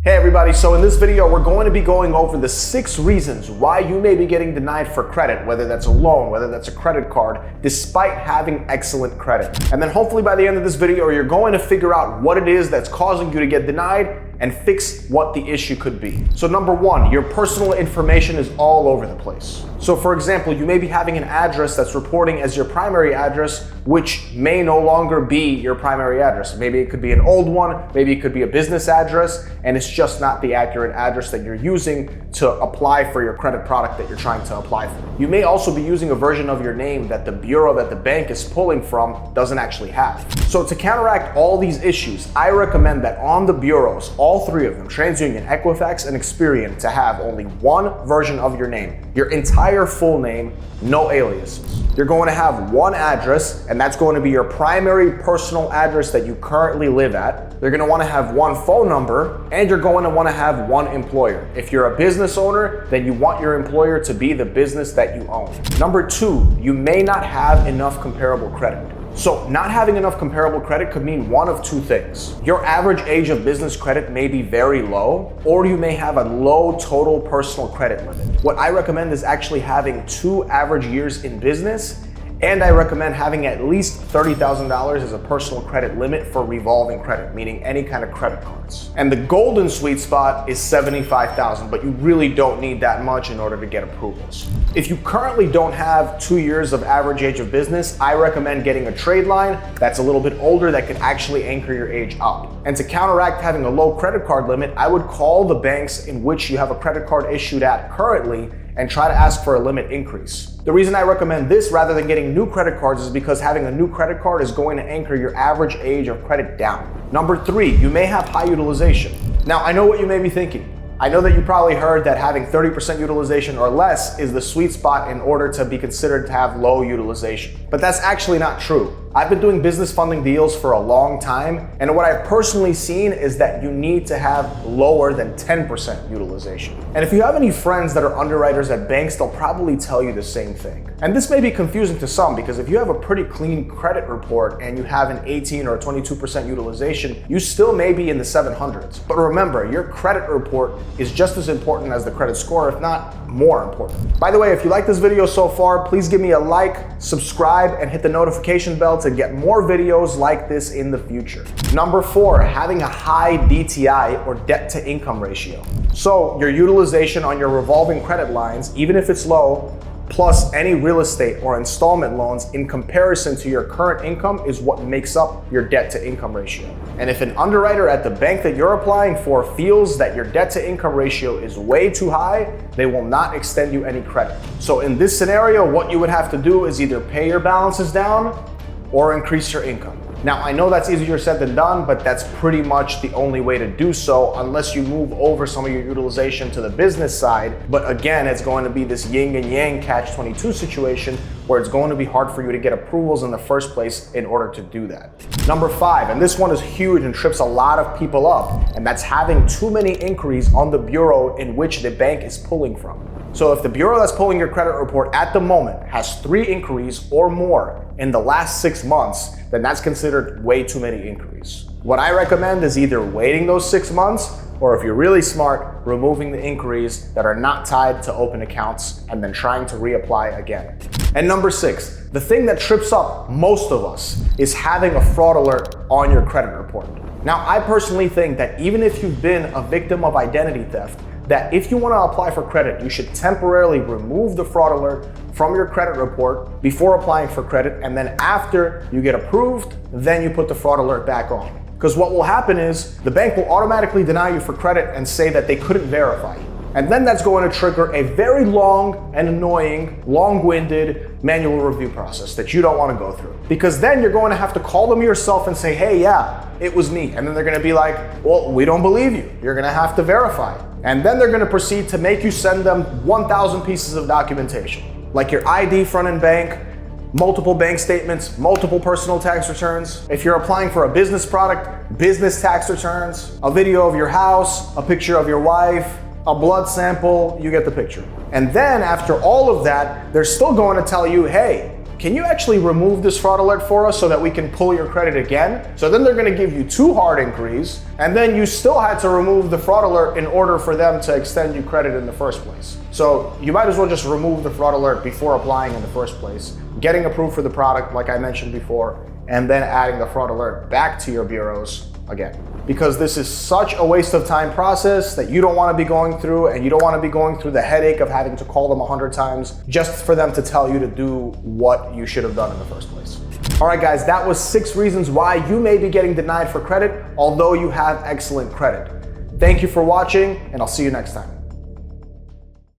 Hey everybody, so in this video we're going to be going over the 6 reasons why you may be getting denied for credit, whether that's a loan, whether that's a credit card, despite having excellent credit. And then hopefully by the end of this video you're going to figure out what it is that's causing you to get denied and fix what the issue could be. So number 1, your personal information is all over the place. So for example, you may be having an address that's reporting as your primary address, which may no longer be your primary address. Maybe it could be an old one, maybe it could be a business address, and it's just not the accurate address that you're using to apply for your credit product that you're trying to apply for. You may also be using a version of your name that the bureau that the bank is pulling from doesn't actually have. So to counteract all these issues, I recommend that on the bureaus, all 3 of them, TransUnion, Equifax, and Experian, to have only one version of your name, your entire full name, no aliases. You're going to have one address, and that's going to be your primary personal address that you currently live at. You're going to want to have one phone number, and you're going to want to have one employer. If you're a business owner, then you want your employer to be the business that you own. Number 2, you may not have enough comparable credit. So not having enough comparable credit could mean one of 2 things. Your average age of business credit may be very low, or you may have a low total personal credit limit. What I recommend is actually having 2 average years in business, and I recommend having at least $30,000 as a personal credit limit for revolving credit, meaning any kind of credit cards. And the golden sweet spot is $75,000, but you really don't need that much in order to get approvals. If you currently don't have 2 years of average age of business, I recommend getting a trade line that's a little bit older that can actually anchor your age up. And to counteract having a low credit card limit, I would call the banks in which you have a credit card issued at currently and try to ask for a limit increase. The reason I recommend this rather than getting new credit cards is because having a new credit card is going to anchor your average age of credit down. Number 3, you may have high utilization. Now, I know what you may be thinking. I know that you probably heard that having 30% utilization or less is the sweet spot in order to be considered to have low utilization. But that's actually not true. I've been doing business funding deals for a long time, and what I've personally seen is that you need to have lower than 10% utilization. And if you have any friends that are underwriters at banks, they'll probably tell you the same thing. And this may be confusing to some because if you have a pretty clean credit report and you have an 18 or 22% utilization, you still may be in the 700s. But remember, your credit report is just as important as the credit score, if not more important. By the way, if you like this video so far, please give me a like, subscribe, and hit the notification bell to get more videos like this in the future. Number 4, having a high DTI or debt to income ratio. So your utilization on your revolving credit lines, even if it's low, plus any real estate or installment loans in comparison to your current income is what makes up your debt to income ratio. And if an underwriter at the bank that you're applying for feels that your debt to income ratio is way too high, they will not extend you any credit. So in this scenario, what you would have to do is either pay your balances down or increase your income. Now, I know that's easier said than done, but that's pretty much the only way to do so unless you move over some of your utilization to the business side. But again, it's going to be this yin and yang catch-22 situation where it's going to be hard for you to get approvals in the first place in order to do that. Number 5, and this one is huge and trips a lot of people up, and that's having too many inquiries on the bureau in which the bank is pulling from. So if the bureau that's pulling your credit report at the moment has 3 inquiries or more in the last 6 months, then that's considered way too many inquiries. What I recommend is either waiting those 6 months, or if you're really smart, removing the inquiries that are not tied to open accounts and then trying to reapply again. And number 6, the thing that trips up most of us is having a fraud alert on your credit report. Now, I personally think that even if you've been a victim of identity theft, that if you want to apply for credit, you should temporarily remove the fraud alert from your credit report before applying for credit, and then after you get approved, then you put the fraud alert back on. Because what will happen is the bank will automatically deny you for credit and say that they couldn't verify you. And then that's going to trigger a very long and annoying, long-winded manual review process that you don't want to go through. Because then you're going to have to call them yourself and say, hey, yeah, it was me. And then they're going to be like, well, we don't believe you. You're going to have to verify. And then they're going to proceed to make you send them 1,000 pieces of documentation, like your ID front and bank, multiple bank statements, multiple personal tax returns. If you're applying for a business product, business tax returns, a video of your house, a picture of your wife, a blood sample, you get the picture. And then after all of that, they're still going to tell you, hey, can you actually remove this fraud alert for us so that we can pull your credit again? So then they're gonna give you 2 hard inquiries, and then you still had to remove the fraud alert in order for them to extend you credit in the first place. So you might as well just remove the fraud alert before applying in the first place, getting approved for the product like I mentioned before, and then adding the fraud alert back to your bureaus again. Because this is such a waste of time process that you don't want to be going through, and you don't want to be going through the headache of having to call them 100 times just for them to tell you to do what you should have done in the first place. All right, guys, that was 6 reasons why you may be getting denied for credit, although you have excellent credit. Thank you for watching, and I'll see you next time.